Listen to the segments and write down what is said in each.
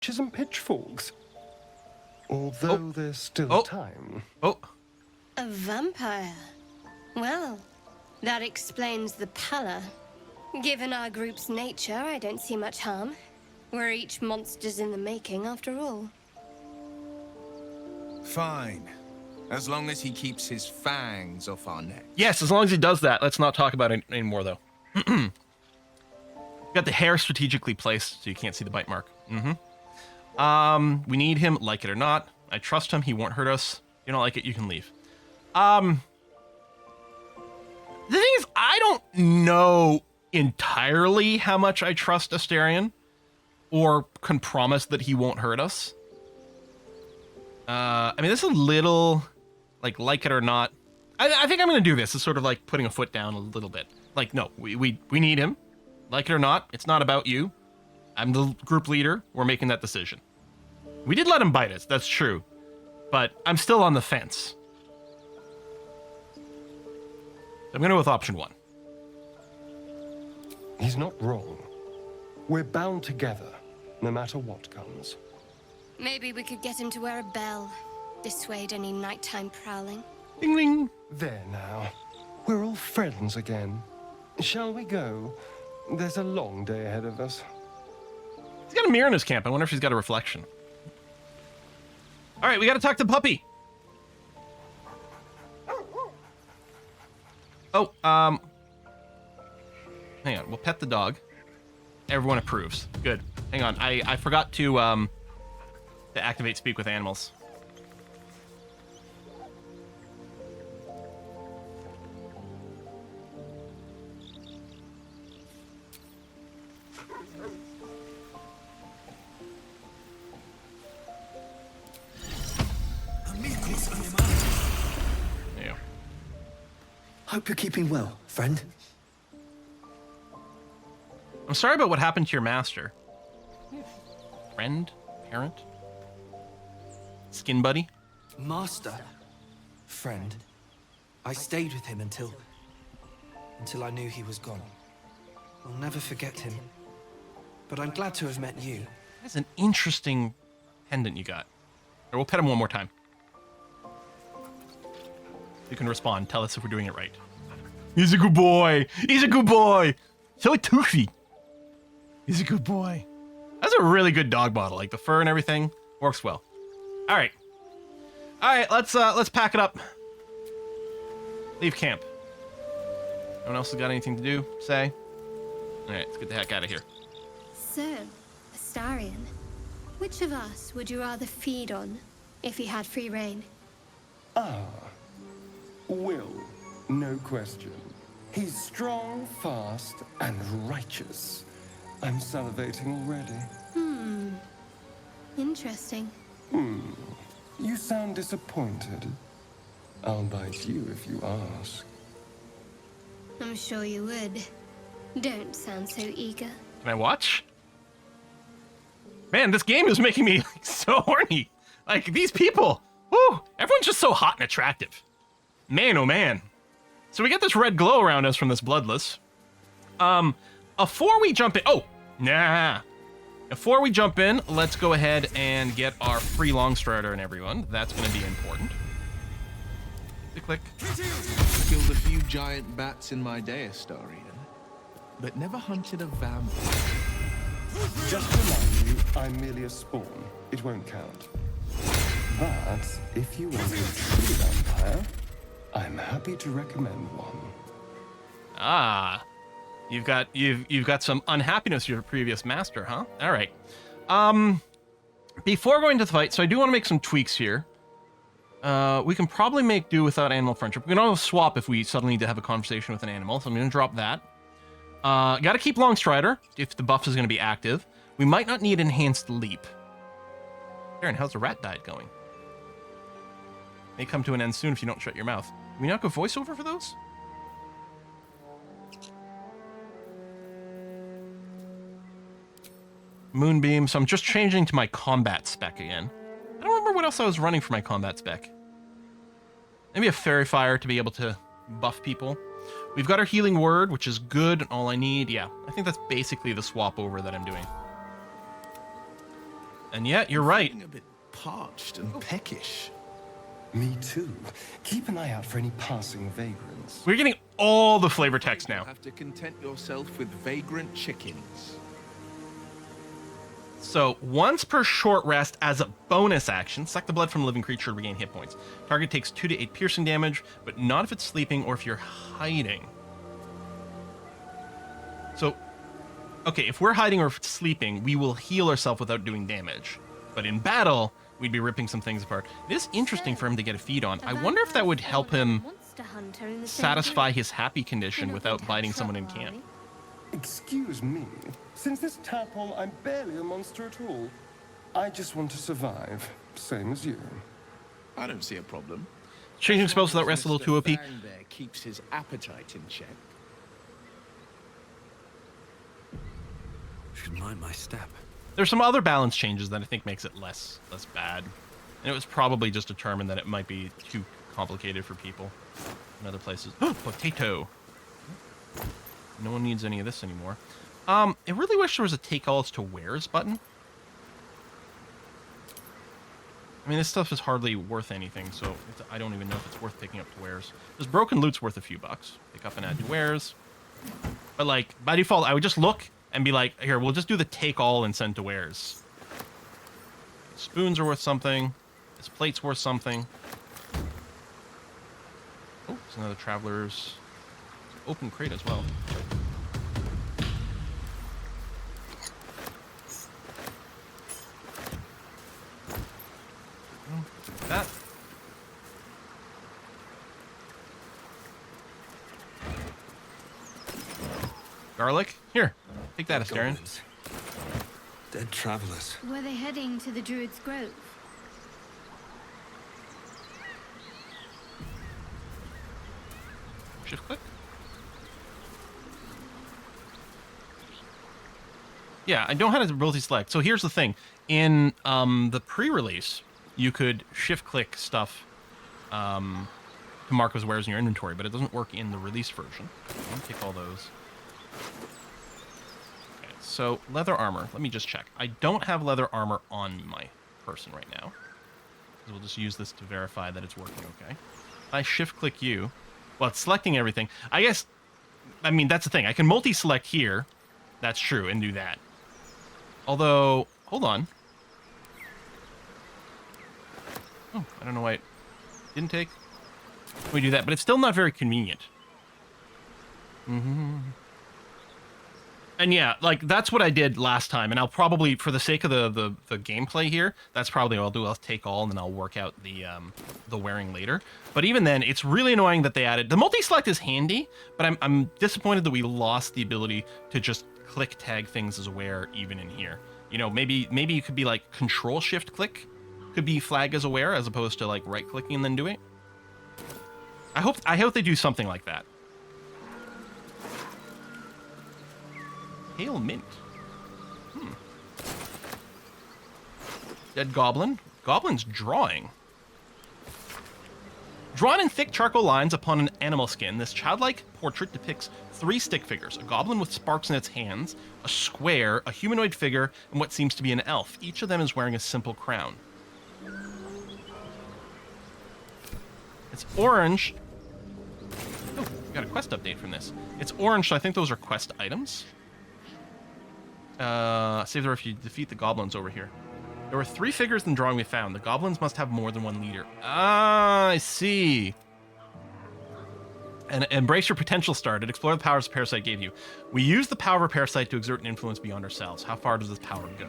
torches and pitchforks. Although there's still time. Oh. A vampire? Well, that explains the pallor. Given our group's nature, I don't see much harm. We're each monsters in the making, after all. Fine. As long as he keeps his fangs off our necks. Yes, as long as he does that. Let's not talk about it anymore, though. Got the hair strategically placed so you can't see the bite mark. We need him, like it or not. I trust him. He won't hurt us. If you don't like it, you can leave. The thing is, I don't know entirely how much I trust Astarion or can promise that he won't hurt us. I mean, this is a little, like it or not. I think I'm going to do this. It's sort of like putting a foot down a little bit. Like, no, we need him. Like it or not, it's not about you. I'm the group leader. We're making that decision. We did let him bite us. That's true. But I'm still on the fence. I'm going to go with option 1. He's not wrong. We're bound together, no matter what comes. Maybe we could get him to wear a bell. Dissuade any nighttime prowling. Ding, ding. There now. We're all friends again. Shall we go? There's a long day ahead of us. He's got a mirror in his camp. I wonder if he's got a reflection. All right, we got to talk to Puppy. Oh, hang on. We'll pet the dog. Everyone approves. Good. Hang on. I forgot to activate Speak with Animals. Hope you're keeping well, friend. I'm sorry about what happened to your master. Friend? Parent? Skin buddy? Master. Friend. I stayed with him until I knew he was gone. I'll never forget him. But I'm glad to have met you. That's an interesting pendant you got. Or we'll pet him one more time. You can respond. Tell us if we're doing it right. He's a good boy. He's a good boy. So toothy. He's a good boy. That's a really good dog bottle. Like the fur and everything works well. All right. Let's pack it up. Leave camp. No one else has got anything to do? Say. All right, let's get the heck out of here. So, Astarion, which of us would you rather feed on if he had free reign? Will, no question. He's strong, fast, and righteous. I'm salivating already. Interesting. You sound disappointed. I'll bite you if you ask. I'm sure you would. Don't sound so eager. Can I watch? Man, this game is making me so horny. Like, these people. Woo! Everyone's just so hot and attractive. Man, oh man. So we get this red glow around us from this bloodless. Before we jump in... Oh! Nah. Before we jump in, let's go ahead and get our free long strider and everyone. That's going to be important. Click. Killed a few giant bats in my day, Astarion, but never hunted a vampire. Just to remind you, I'm merely a spawn. It won't count. But if you want to be a true vampire, I'm happy to recommend one. Ah. You've got some unhappiness with your previous master, huh? All right. Before going to the fight, so I do want to make some tweaks here. We can probably make do without animal friendship. We can always swap if we suddenly need to have a conversation with an animal, so I'm going to drop that. Got to keep long strider if the buff is going to be active. We might not need enhanced leap. Aaron, how's the rat diet going? May come to an end soon if you don't shut your mouth. Can we not go voiceover for those? Moonbeam, so I'm just changing to my combat spec again. I don't remember what else I was running for my combat spec. Maybe a fairy fire to be able to buff people. We've got our healing word, which is good, and all I need. Yeah, I think that's basically the swap over that I'm doing. And yet, you're right. Feeling a bit parched and peckish. Me too. Keep an eye out for any passing vagrants. We're getting all the flavor text now. You have to content yourself with vagrant chickens. So, once per short rest as a bonus action, suck the blood from a living creature to regain hit points. Target takes 2 to 8 piercing damage, but not if it's sleeping or if you're hiding. So, okay, if we're hiding or if it's sleeping, we will heal ourselves without doing damage. But in battle, we'd be ripping some things apart. It is interesting for him to get a feed on. I wonder if that would help him satisfy his happy condition without biting someone in camp. Excuse me. Since this tadpole, I'm barely a monster at all. I just want to survive, same as you. I don't see a problem. Changing spells without rest a little too OP. There keeps his appetite in check. Should mind my step. There's some other balance changes that I think makes it less bad. And it was probably just determined that it might be too complicated for people in other places. Potato. No one needs any of this anymore. I really wish there was a take all to wares button. I mean, this stuff is hardly worth anything, so I don't even know if it's worth picking up to wares. This broken loot's worth a few bucks. Pick up and add to wares. But like, by default, I would just look and be like, here, we'll just do the take all and send to wares. Spoons are worth something. This plate's worth something. Oh, there's another traveler's open crate as well. That. Garlic? Here, take that, Astarion. Goblins. Dead travelers. Were they heading to the Druid's Grove? Shift click. Yeah, I don't have an ability select. So here's the thing. In the pre-release, you could shift click stuff to mark as wares in your inventory, but it doesn't work in the release version. Let me take all those. Okay, so leather armor. Let me just check. I don't have leather armor on my person right now. So we'll just use this to verify that it's working okay. If I shift click you, well, it's selecting everything. I guess, I mean, that's the thing. I can multi-select here. That's true, and do that. Although, hold on. Oh, I don't know why it didn't take. We do that, but it's still not very convenient. And yeah, like, that's what I did last time, and I'll probably, for the sake of the gameplay here, that's probably what I'll do. I'll take all, and then I'll work out the wearing later. But even then, it's really annoying that they added... The multi-select is handy, but I'm disappointed that we lost the ability to just click tag things as aware even in here. You know, maybe you could be like Control-Shift-Click could be flag as aware as opposed to like right-clicking and then doing it. I hope they do something like that. Pale mint. Dead goblin. Goblin's drawing. Drawn in thick charcoal lines upon an animal skin, this childlike portrait depicts 3 stick figures: a goblin with sparks in its hands, a square, a humanoid figure, and what seems to be an elf. Each of them is wearing a simple crown. It's orange. Oh, we got a quest update from this. It's orange, so I think those are quest items. Save the if you defeat the goblins over here. There were 3 figures in the drawing we found. The goblins must have more than 1 leader. Ah, I see. And embrace your potential started. Explore the powers the parasite gave you. We use the power of a parasite to exert an influence beyond ourselves. How far does this power go?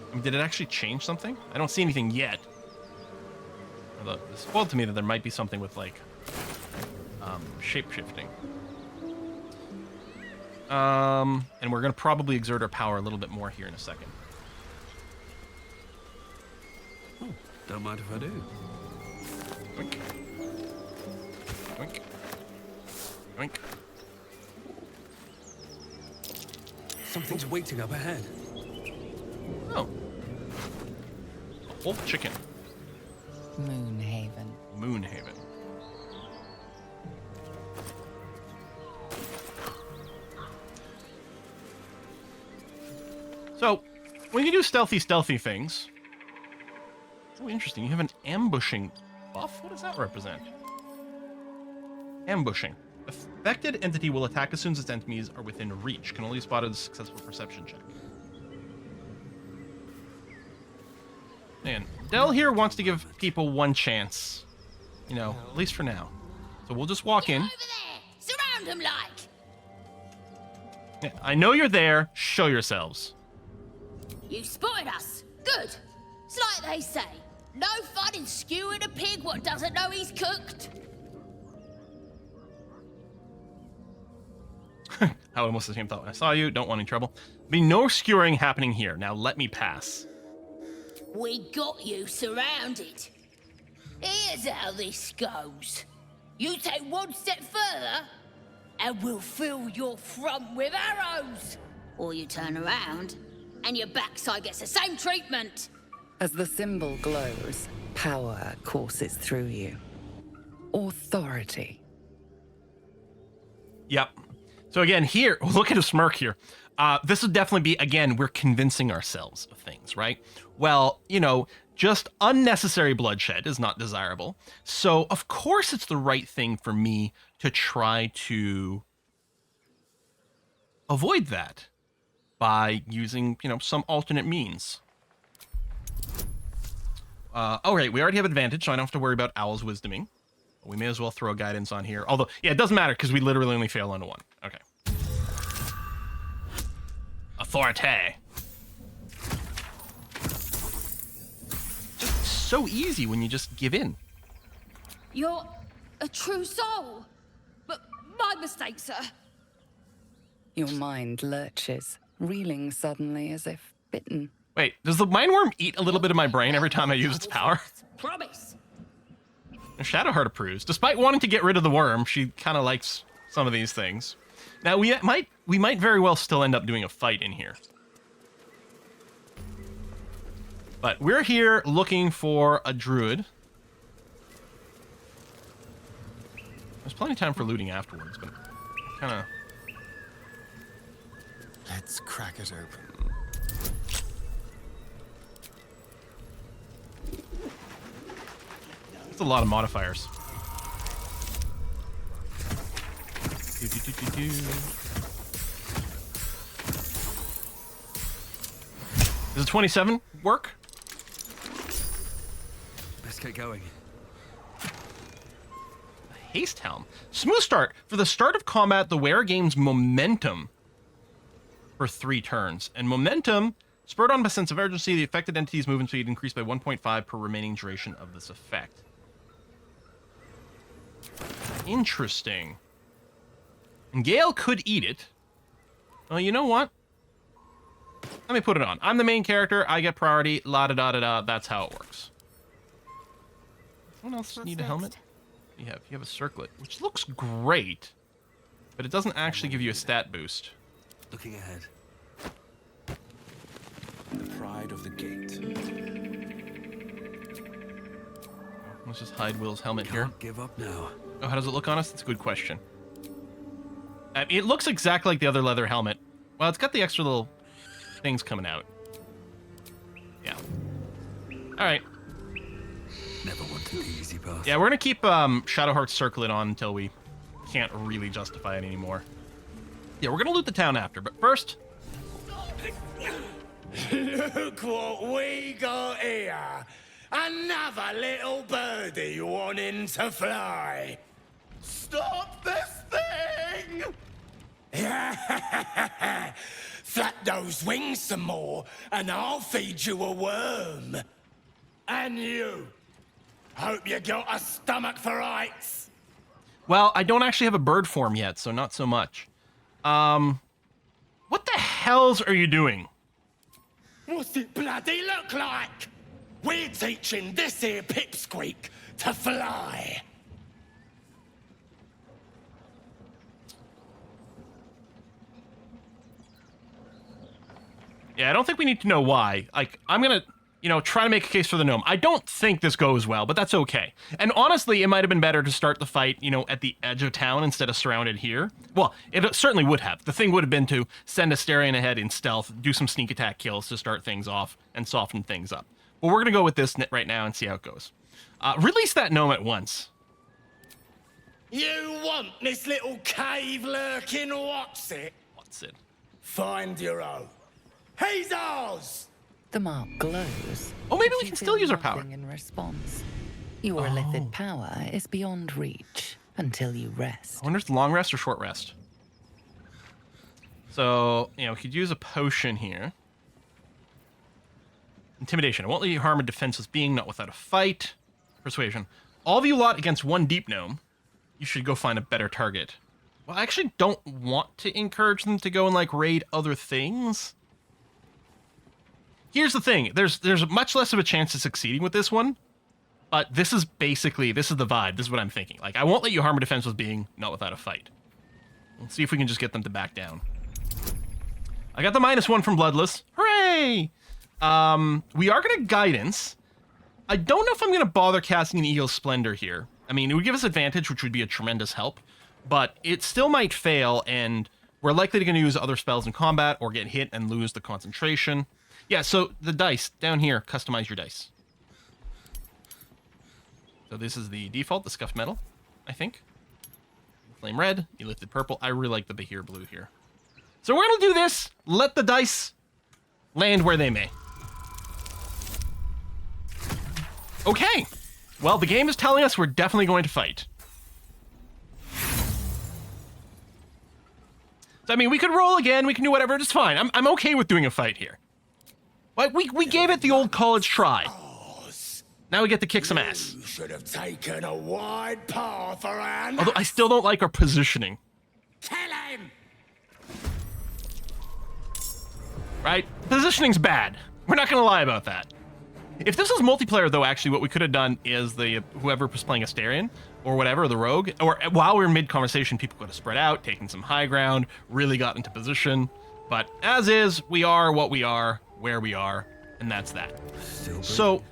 I mean, did it actually change something? I don't see anything yet. Although it's spoiled to me that there might be something with like shape-shifting. And we're going to probably exert our power a little bit more here in a second. Oh, don't mind if I do. Oink. Oink. Oink. Something's waiting up ahead. Oh. A whole chicken. Moonhaven. Moonhaven. So, when you do stealthy things, Oh, interesting. You have an ambushing buff? What does that represent? Ambushing. Affected entity will attack as soon as its enemies are within reach. Can only be spotted with a successful perception check. Man, Del here wants to give people one chance. You know, at least for now. So we'll just walk in. Over there! Surround him like! Yeah, I know you're there. Show yourselves. You spotted us. Good. It's like they say. No fun in skewing a pig what doesn't know he's cooked. How almost the same thought when I saw you. Don't want any trouble. Be no skewering happening here. Now let me pass. We got you surrounded. Here's how this goes. You take one step further, and we'll fill your front with arrows. Or you turn around, and your backside gets the same treatment. As the symbol glows, power courses through you. Authority. Yep. So again, here, look at a smirk here. This would definitely be, again, we're convincing ourselves of things, right? Well, you know, just unnecessary bloodshed is not desirable. So, of course, it's the right thing for me to try to avoid that by using, you know, some alternate means. All right, we already have advantage, so I don't have to worry about Owl's wisdoming. We may as well throw a guidance on here. Although, yeah, it doesn't matter because we literally only fail on one. Okay. Authority. Just so easy when you just give in. You're a true soul. But my mistake, sir. Your mind lurches, reeling suddenly as if bitten. Wait, does the mindworm eat a little bit of my brain every time I use its power? Promise. Shadowheart approves. Despite wanting to get rid of the worm, she kind of likes some of these things. Now, we might very well still end up doing a fight in here. But we're here looking for a druid. There's plenty of time for looting afterwards, but kind of... Let's crack it open. That's a lot of modifiers. Does a 27 work? Let's get going. Haste Helm. Smooth start. For the start of combat, the wearer gains momentum for 3 turns. And momentum, spurred on by sense of urgency, the affected entity's movement speed increased by 1.5 per remaining duration of this effect. Interesting. And Gale could eat it. Well, you know what? Let me put it on. I'm the main character. I get priority. La-da-da-da-da. That's how it works. Someone else need a helmet? You have a circlet, which looks great, but it doesn't actually give you a stat boost. Looking ahead. The pride of the gate. Let's just hide Will's helmet here. Can't give up now. Oh, how does it look on us? That's a good question. It looks exactly like the other leather helmet. Well, it's got the extra little things coming out. Yeah. All right. Never wanted the easy path. Yeah, we're gonna keep Shadowheart's circlet on until we can't really justify it anymore. Yeah, we're gonna loot the town after, but first... Look what we got here. Another little birdie wanting to fly. Stop this thing! Flap those wings some more, and I'll feed you a worm. And you. Hope you got a stomach for rights. Well, I don't actually have a bird form yet, so not so much. What the hells are you doing? What's it bloody look like? We're teaching this here pipsqueak to fly. Yeah, I don't think we need to know why. Like, I'm gonna, you know, try to make a case for the gnome. I don't think this goes well, but that's okay. And honestly, it might have been better to start the fight, you know, at the edge of town instead of surrounded here. Well, it certainly would have. The thing would have been to send Astarion ahead in stealth, do some sneak attack kills to start things off, and soften things up. But we're gonna go with this right now and see how it goes. Release that gnome at once. You want this little cave lurking what's it? What's it? Find your own. He's ours! The mark glows. Oh, maybe but we you can still feel use our power. nothing in response. Your illithid power is beyond reach until you rest. I wonder if it's long rest or short rest. So, you know, we could use a potion here. Intimidation. I won't let you harm a defenseless being, not without a fight. Persuasion. All of you lot against one deep gnome. You should go find a better target. Well, I actually don't want to encourage them to go and, like, raid other things. Here's the thing. There's much less of a chance of succeeding with this one. But this is basically, this is the vibe. This is what I'm thinking. Like, I won't let you harm a defenseless being, not without a fight. Let's see if we can just get them to back down. I got the -1 from Bloodless. Hooray! We are going to Guidance. I don't know if I'm going to bother casting an Eagle's Splendor here. I mean, it would give us advantage, which would be a tremendous help. But it still might fail, and we're likely going to use other spells in combat or get hit and lose the concentration. Yeah, so the dice, down here, customize your dice. So this is the default, the Scuffed Metal, I think. Flame Red, Illithid Purple. I really like the Bahir Blue here. So we're going to do this. Let the dice land where they may. Okay. Well, the game is telling us we're definitely going to fight. So, I mean, we could roll again. We can do whatever. It's fine. I'm okay with doing a fight here. Like, we gave it the old college try. Now we get to kick some ass. You should have taken a wide path around. Although I still don't like our positioning. Kill him! Right? Positioning's bad. We're not going to lie about that. If this was multiplayer, though, actually, what we could have done is whoever was playing Astarion or whatever, the rogue, or while we were mid-conversation, people could have spread out, taken some high ground, really got into position. But as is, we are what we are, where we are, and that's that. So,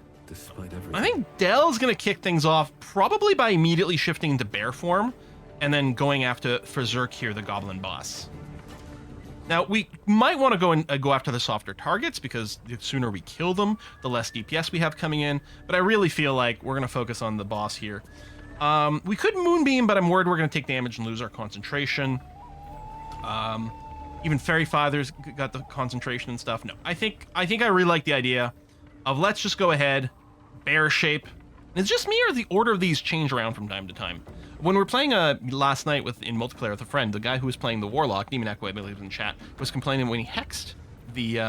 I think Dell's going to kick things off probably by immediately shifting into bear form and then going after fezzerk here, the goblin boss. Now, we might want to go after the softer targets because the sooner we kill them, the less DPS we have coming in. But I really feel like we're going to focus on the boss here. We could Moonbeam, but I'm worried we're going to take damage and lose our concentration. Even Fairy Fathers got the concentration and stuff. No, I think I really like the idea of let's just go ahead, bear shape. And it's just me or the order of these change around from time to time. When we were playing last night in multiplayer with a friend, the guy who was playing the Warlock, Demon Echo, I believe in chat, was complaining when he hexed, the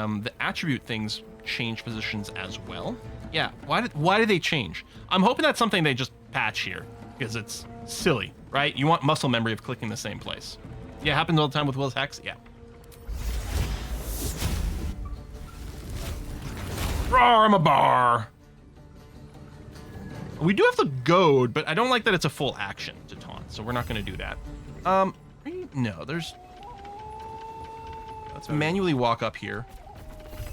attribute things change positions as well. Yeah, why did they change? I'm hoping that's something they just patch here, because it's silly, right? You want muscle memory of clicking the same place. Yeah, it happens all the time with Will's hex, yeah. Roar, I'm a bar. We do have the goad, but I don't like that it's a full action to taunt, so we're not going to do that. No, there's... Let's manually walk up here.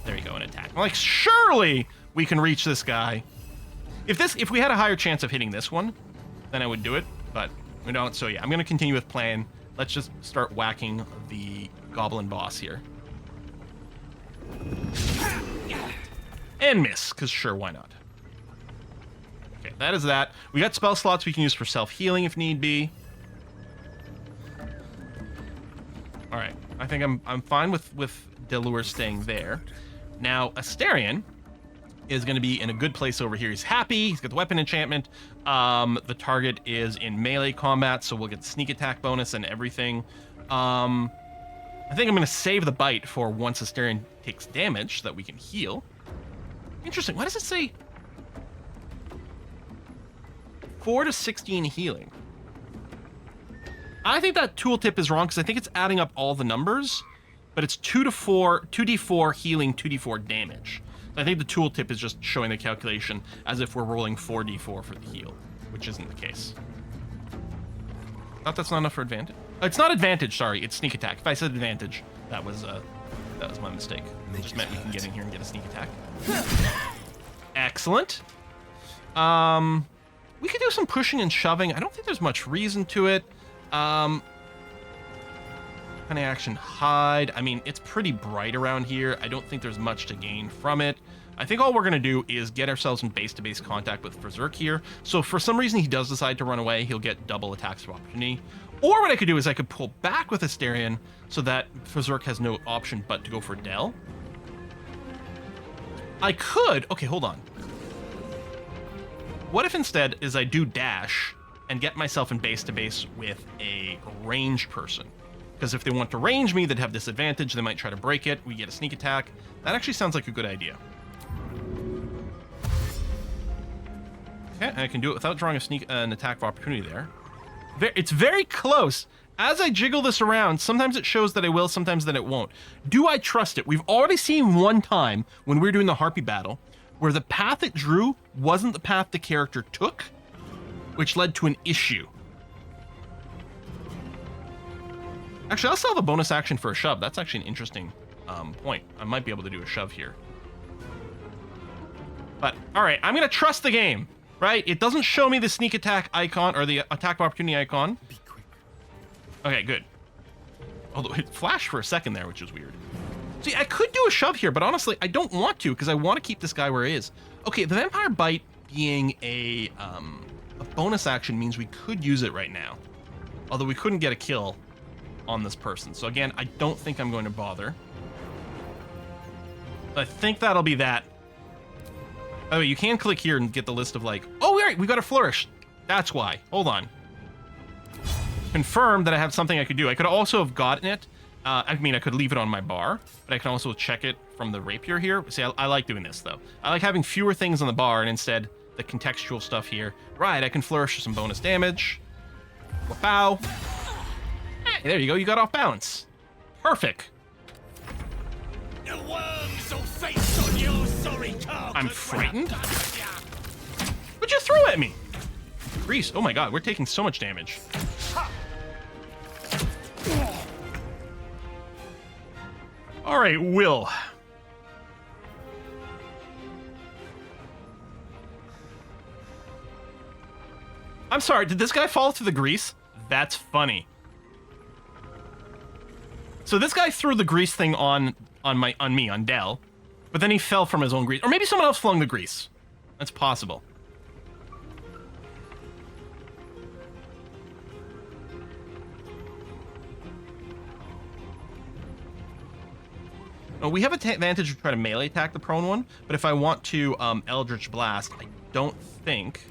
There you go, and attack. I'm like, surely we can reach this guy. If we had a higher chance of hitting this one, then I would do it, but we don't. So yeah, I'm going to continue with plan. Let's just start whacking the goblin boss here. And miss, because sure, why not? Okay, that is that. We got spell slots we can use for self-healing if need be. All right, I think I'm fine with Delure staying there. Now, Astarion is going to be in a good place over here. He's happy. He's got the weapon enchantment. The target is in melee combat, so we'll get the sneak attack bonus and everything. I think I'm going to save the bite for once Astarion takes damage so that we can heal. Interesting. Why does it say 4 to 16 healing? I think that tooltip is wrong because I think it's adding up all the numbers, but it's 2d4 healing, 2d4 damage. So I think the tooltip is just showing the calculation as if we're rolling 4d4 for the heal, which isn't the case. Thought that's not enough for advantage. It's not advantage, sorry. It's sneak attack. If I said advantage, that was my mistake. It just meant we can get in here and get a sneak attack. Excellent. We could do some pushing and shoving. I don't think there's much reason to it. Kind of action hide. I mean, it's pretty bright around here. I don't think there's much to gain from it. I think all we're going to do is get ourselves in base-to-base contact with fezzerk here. So if for some reason he does decide to run away, he'll get double attacks of opportunity. Or what I could do is I could pull back with Astarion so that fezzerk has no option but to go for Del. I could... Okay, hold on. What if instead is I do dash and get myself in base-to-base with a ranged person? Because if they want to range me, they'd have disadvantage. They might try to break it. We get a sneak attack. That actually sounds like a good idea. Okay, and I can do it without drawing an attack of opportunity there. It's very close. As I jiggle this around, sometimes it shows that I will, sometimes that it won't. Do I trust it? We've already seen one time when we were doing the Harpy battle where the path it drew wasn't the path the character took, which led to an issue. Actually, I'll sell the bonus action for a shove. That's actually an interesting point. I might be able to do a shove here. But, all right, I'm going to trust the game, right? It doesn't show me the sneak attack icon or the attack of opportunity icon. Be quick. Okay, good. Although it flashed for a second there, which is weird. See, I could do a shove here, but honestly, I don't want to because I want to keep this guy where he is. Okay, the Vampire Bite being a bonus action means we could use it right now. Although we couldn't get a kill on this person. So again, I don't think I'm going to bother. I think that'll be that. By the way, you can click here and get the list of like, oh, right, we got a flourish. That's why. Hold on. Confirm that I have something I could do. I could also have gotten it. I mean, I could leave it on my bar, but I can also check it from the rapier here. See, I like doing this, though. I like having fewer things on the bar and instead the contextual stuff here. Right, I can flourish for some bonus damage. Wow. Hey, there you go. You got off balance. Perfect. The worms will feast on your sorry carcass. I'm frightened. What'd you throw at me? Grease. Oh my god, we're taking so much damage. All right, Will. I'm sorry, did this guy fall through the grease? That's funny. So this guy threw the grease thing on me, on Del, but then he fell from his own grease. Or maybe someone else flung the grease. That's possible. We have an advantage to try to melee attack the prone one, but if I want to Eldritch Blast, I don't think...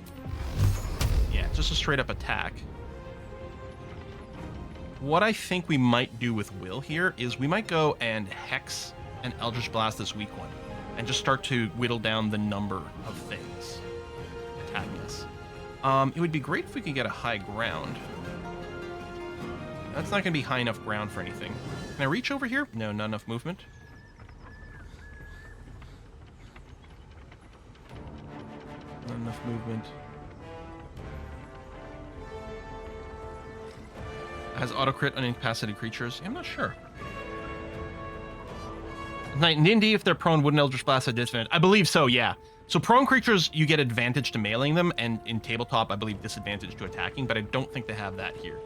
Yeah, just a straight up attack. What I think we might do with Will here is we might go and Hex and Eldritch Blast this weak one, and just start to whittle down the number of things attacking us. It would be great if we could get a high ground. That's not going to be high enough ground for anything. Can I reach over here? No, not enough movement. Not enough movement. Has auto crit on incapacitated creatures? I'm not sure. In D&D, if they're prone, wouldn't Eldritch Blast have disadvantage? I believe so, yeah. So prone creatures, you get advantage to meleeing them, and in tabletop, I believe disadvantage to attacking, but I don't think they have that here.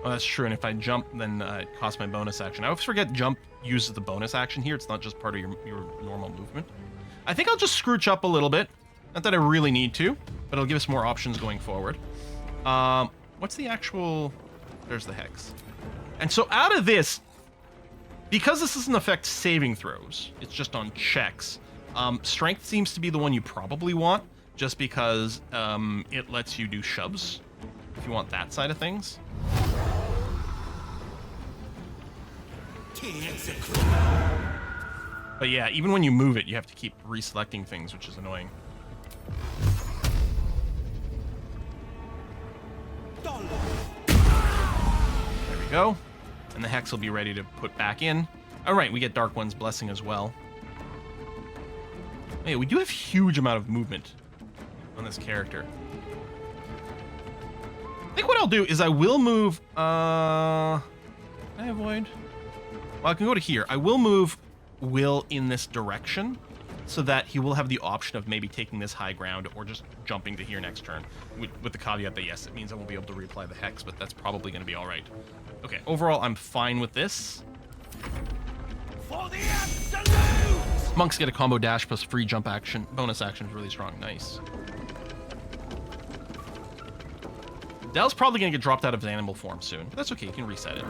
Oh, that's true, and if I jump, then it costs my bonus action. I always forget jump uses the bonus action here. It's not just part of your normal movement. I think I'll just scrooch up a little bit. Not that I really need to, but it'll give us more options going forward. What's the actual... There's the Hex. And so out of this, because this doesn't affect saving throws, it's just on checks, Strength seems to be the one you probably want, just because it lets you do shoves, if you want that side of things. But yeah, even when you move it, you have to keep reselecting things, which is annoying. There we go. And the Hex will be ready to put back in. All right, we get Dark One's Blessing as well. Hey, we do have huge amount of movement on this character. I think what I'll do is I will move... Can I avoid? Well, I can go to here. I will move Will in this direction so that he will have the option of maybe taking this high ground or just jumping to here next turn, with the caveat that yes, it means I won't be able to reapply the hex, but that's probably going to be all right. Okay, overall, I'm fine with this. For the absolute! Monks get a combo dash plus free jump action. Bonus action is really strong. Nice. Dell's probably going to get dropped out of his animal form soon, but that's okay. You can reset it.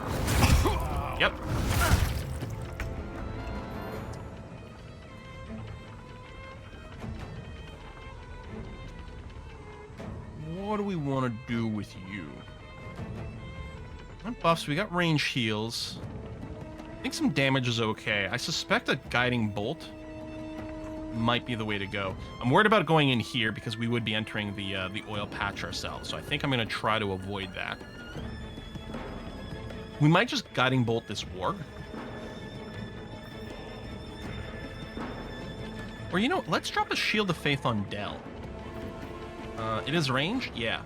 Yep. What do we want to do with you? On buffs, we got range heals. I think some damage is okay. I suspect a guiding bolt might be the way to go. I'm worried about going in here because we would be entering the oil patch ourselves. So I think I'm going to try to avoid that. We might just guiding bolt this warg. Or, you know, let's drop a Shield of Faith on Dell. It is range? Yeah.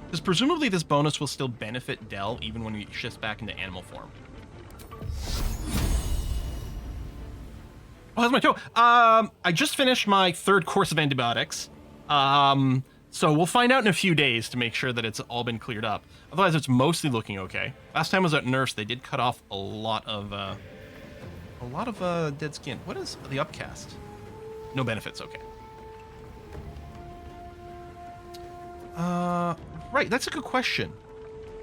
Because presumably this bonus will still benefit Dell even when we shift back into animal form. Oh, that's my toe. I just finished my 3rd course of antibiotics. So we'll find out in a few days to make sure that it's all been cleared up. Otherwise, it's mostly looking okay. Last time I was at Nurse, they did cut off a lot of dead skin. What is the upcast? No benefits. Okay. Right. That's a good question.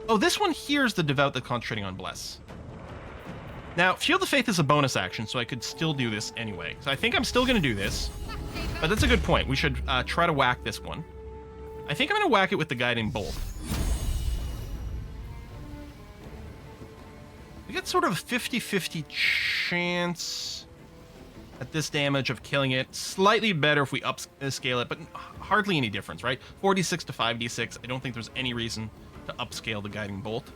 Oh, this one here is the Devout that's concentrating on Bless. Now, Shield of Faith is a bonus action, so I could still do this anyway. So I think I'm still going to do this. But that's a good point. We should try to whack this one. I think I'm going to whack it with the Guiding Bolt. We get sort of a 50-50 chance at this damage of killing it. Slightly better if we upscale it, but hardly any difference, right? 46 to 5d6. I don't think there's any reason to upscale the Guiding Bolt.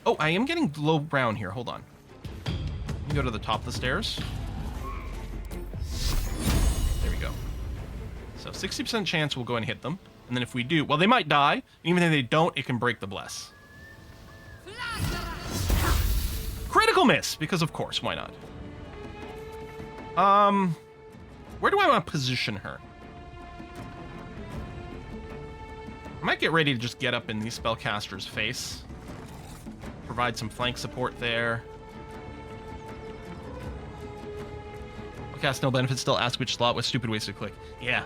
Oh, I am getting low brown here. Hold on. Let me go to the top of the stairs. There we go. So 60% chance we'll go and hit them. And then if we do, well, they might die. Even if they don't, it can break the Bless. Critical miss, because of course, why not? Where do I want to position her? I might get ready to just get up in the spellcaster's face. Provide some flank support there. Cast no benefits, still ask which slot with stupid wasted click. Yeah.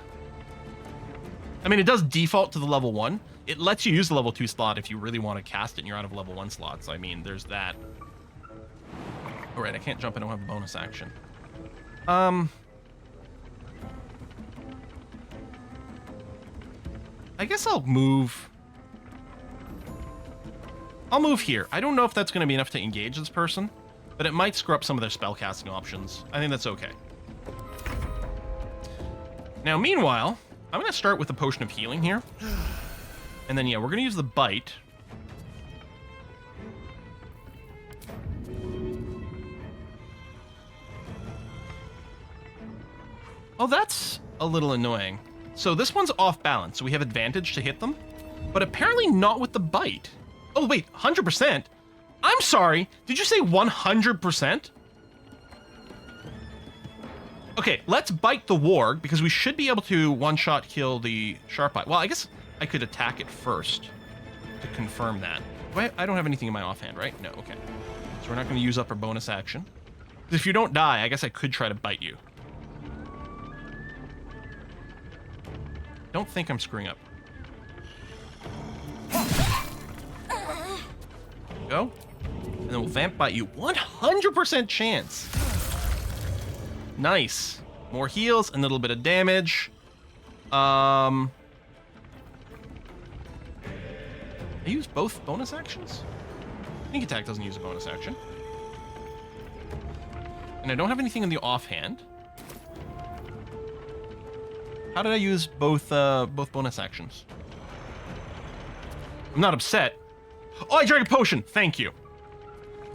I mean, it does default to the level 1. It lets you use the level 2 slot if you really want to cast it and you're out of level 1 slots. I mean, there's that. Alright, I can't jump, I don't have a bonus action. I guess I'll move. I'll move here. I don't know if that's going to be enough to engage this person, but it might screw up some of their spellcasting options. I think that's okay. Now, meanwhile, I'm going to start with a potion of healing here. And then, yeah, we're going to use the bite. Oh, that's a little annoying. So this one's off balance, so we have advantage to hit them, but apparently not with the bite. Oh, wait, 100%? I'm sorry, did you say 100%? Okay, let's bite the warg, because we should be able to one-shot kill the sharp eye. Well, I guess I could attack it first to confirm that. Wait, I don't have anything in my offhand, right? No, okay. So we're not going to use up our bonus action. If you don't die, I guess I could try to bite you. Don't think I'm screwing up. Go. And then we'll vamp bite you. 100% chance. Nice. More heals, a little bit of damage. I use both bonus actions? Sneak attack doesn't use a bonus action. And I don't have anything in the offhand. How did I use both bonus actions? I'm not upset. Oh, I drank a potion. Thank you.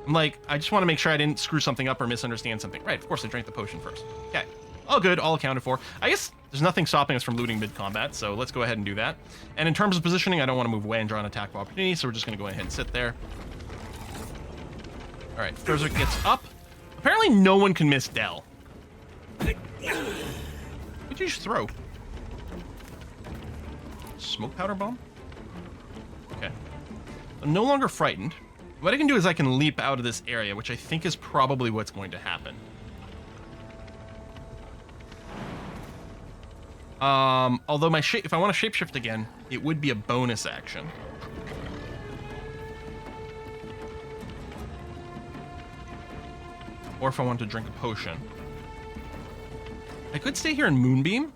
I'm like, I just want to make sure I didn't screw something up or misunderstand something. Right, of course I drank the potion first. Okay. All good, all accounted for. I guess there's nothing stopping us from looting mid-combat, so let's go ahead and do that. And in terms of positioning, I don't want to move away and draw an attack of opportunity, so we're just going to go ahead and sit there. All right, fezzerk gets up. Apparently no one can miss Dell. What'd you just throw? Smoke powder bomb? Okay. I'm no longer frightened. What I can do is I can leap out of this area, which I think is probably what's going to happen. Although if I want to shapeshift again, it would be a bonus action. Or if I want to drink a potion. I could stay here in Moonbeam,